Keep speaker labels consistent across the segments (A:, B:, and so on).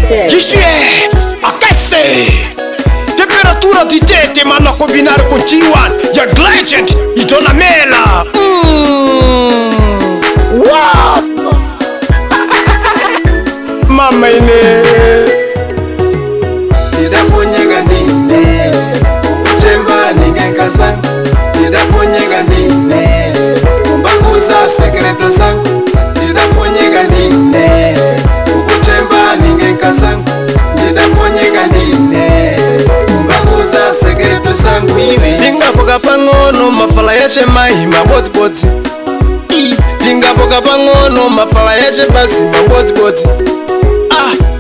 A: Isto é aquece. Temperatura de tete, mano, a combinar com T1 e a Legend e Dona Mela. Uau! Mamãe,
B: Tidaponyega nine Utemba ningekasa Tidaponyega nine Umbaguza sekreto sang Tidaponyega nine Utemba ningekasa Tidaponyega nine Umbaguza sekreto sang Tingapoka pangono mafala yache mahima bots Tingapoka pangono mafala yache basi mabots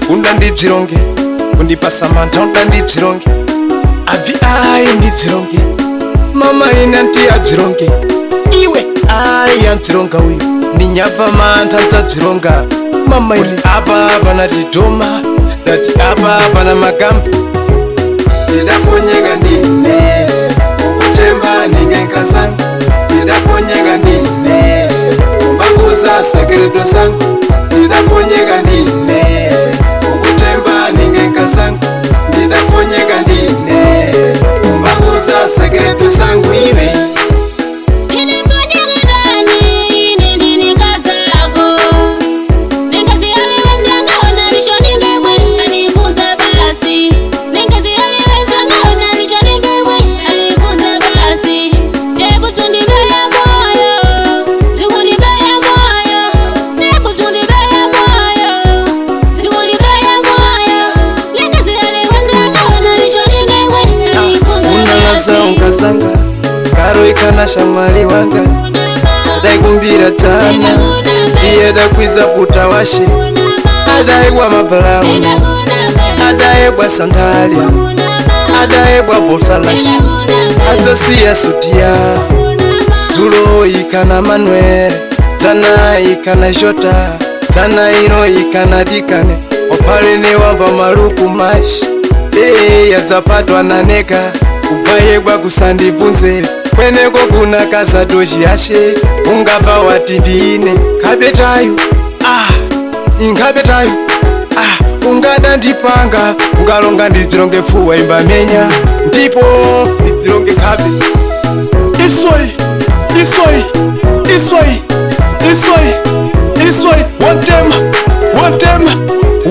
B: Unda ndibzironge Undipasa manta unda ndibzironge Avi ai ndibzironge Mama ina nti abzironge Iwe ai amzironga uyu Ninyava manta nzabzironga Mama ili apa nati doma Nati apa na magamba Tidaponyega nine Ukutemba ningenkasang Tidaponyega nine Umbaguza sekreto sang Tidaponyega nine Ukutemba ningekasang Tidaponyega nine Umbaguza sekreto sang wiwe Unkazanga karo ikana shamwali wanga Daikumbira tana Iye dakwiza puta washe Adaigwa mabalauni Adaigwa sandalia Adaigwa bosalashi Adzosiya sutia Tulo ikana manuere Tana ikana jota Tana ino ikana dikane Opalene wamba maluku mashi Yadzapatwa naneka Ubvayegwa kusandibvunze kweneko kuna kasadoshi yashe ungabva wati ndiine kabetayo ingabetayo ungada ndipanga ungalonga ndidzironge pfuwa imbamenya ndipo ndidzironge kabe isoi wantema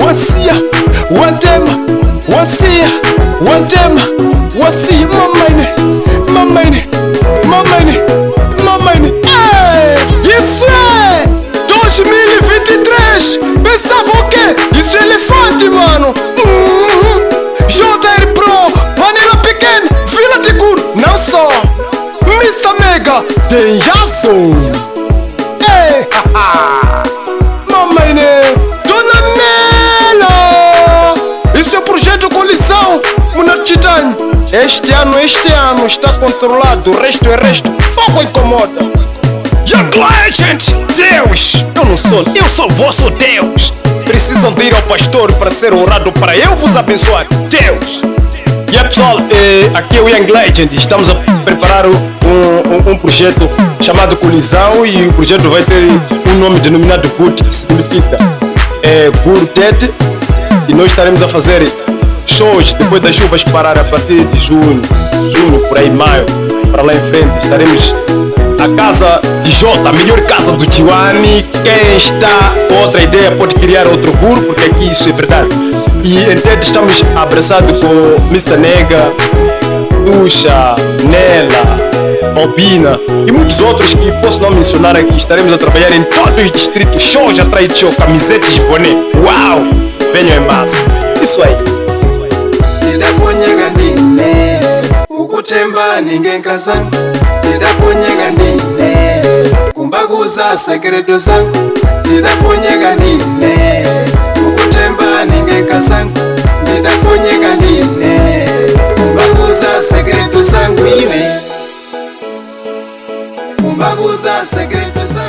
B: wasiya mamaine Isso é 2023 Pensava o quê? Isso é elefante, mano JR Pro, panela pequena, Vila de Curo, não só Mr. Mega, tem Jason Mamaine, Dona Mela Isso é projeto colisão Munachitani Este ano está controlado, o resto é resto, pouco incomoda.
A: Young Legend, Deus! Eu sou vosso Deus! Precisam de ir ao pastor para ser orado para eu vos abençoar, Deus! E aí pessoal, aqui é o Young Legend, estamos a preparar um projeto chamado Colisão e o projeto vai ter um nome denominado GUT, que significa Guru Tete, e nós estaremos a fazer shows depois das chuvas parar a partir de junho, por aí maio, para lá em frente. Estaremos a casa de Jota, a melhor casa do T1. Quem está com outra ideia pode criar outro guru, porque aqui isso é verdade. E em Tete estamos abraçados com Mr. Nega, Ducha, Nela, Albina e muitos outros que posso não mencionar aqui. Estaremos a trabalhar em todos os distritos, shows atrás de show, camisetas de boné. Uau! Venham em massa. Isso aí.
B: Tidaponyega nine Ukutemba ningenkasang Tidaponyega nine Umbaguza sekreto sang Tidaponyega nine Ukutemba ningenkasang Tidaponyega nine Umbaguza sekreto sang Umbaguza sekreto sang